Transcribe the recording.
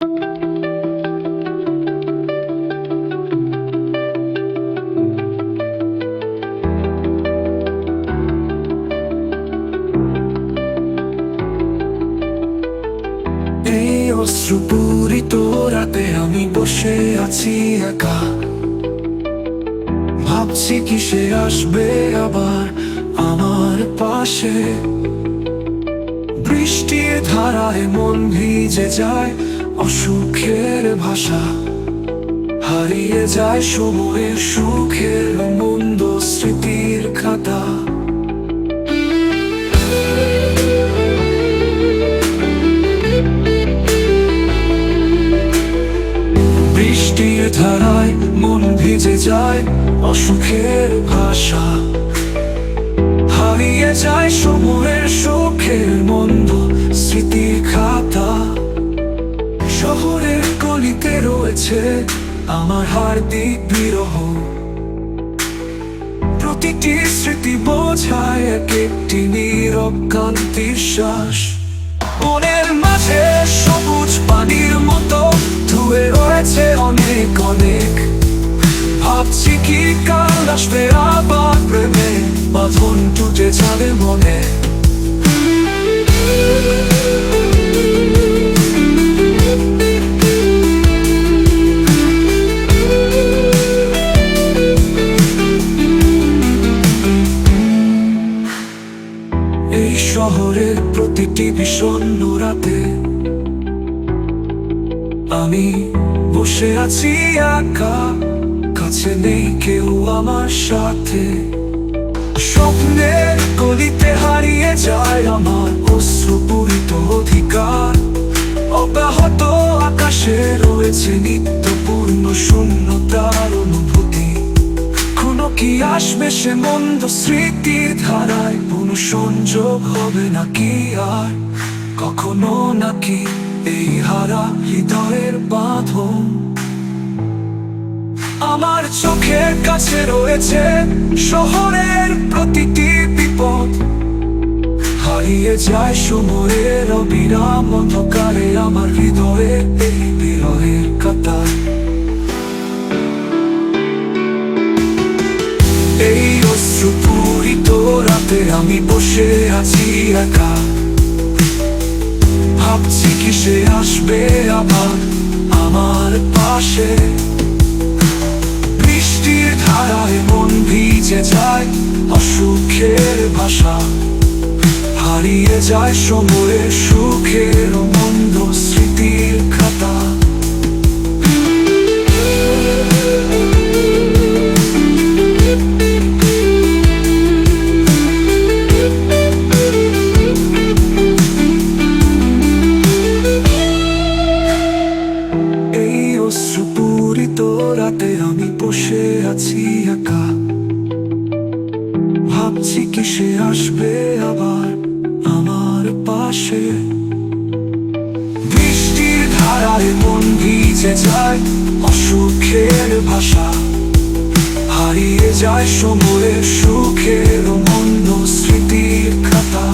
এই অশ্রুপূরিত রাতে আমি বসে আছি একা, ভাবছি কি সে আসবে আবার আমার পাশে। বৃষ্টির ধারায় মন ভিজে যায়, অসুখের ভাষা হারিয়ে যায় সময়ের সুখের মন্দ স্মৃতির খাতা। বৃষ্টির ধারায় মন ভিজে যায়, অসুখের ভাষা হারিয়ে যায় সময়ের সুখের মন্দ স্মৃতির খাতা। শহরের গলিতে রয়েছে আমার হার্দিক বিরহ, প্রতিটি স্মৃতি বোঝায় এক একটি নীরব কান্তির শ্বাস। বনের মাঝে সবুজ পানির মতো ধুয়ে রয়েছে অনেক অনেক, ভাবছি কি কাল আসবে আবার প্রেমে বাঁধন টুটে যাবে মনে। এই শহরের প্রতিটি বিষণ্ণ রাতে আমি বসে আছি একা, কাছে নেই কেউ আমার সাথে। স্বপ্নের গলিতে হারিয়ে যায় আমার অশ্রুপূরিত অধিকার। অব্যাহত আকাশে রয়েছে নিত্যপূর্ণ শূন্যতার অনুভূতি। কোনো কি আসবে সে মন্দ স্মৃতির ধারায়, পুনঃসংযোগ হবে নাকি আর কখনো নাকি এই হারা হৃদয়ের বাঁধন। আমার চোখের কাছে রয়েছে শহরের প্রতিটি বিপদ, হারিয়ে যায় সময়ের অবিরাম অন্ধকারে আমার হৃদয়ে এই বিরহের কাঁটা। এই অশ্রুপূরিত রাতে আমি বসে আছি একা, ভাবছি কি সে আসবে আবার আমার পাশে। বৃষ্টির ধারায় মন ভিজে যায়, অসুখের ভাষা হারিয়ে যায় সময়ের সুখের মন্দ স্মৃতির খাতা। এই অশ্রুপূরিত রাতে আমি বসে আছি একা, ভাবছি কি সে আসবে আবার আমার পাশে। বৃষ্টির ধারায় মন ভিজে যায়, অসুখের ভাষা হারিয়ে যায় সময়ের সুখের মন্দ স্মৃতির খাতা।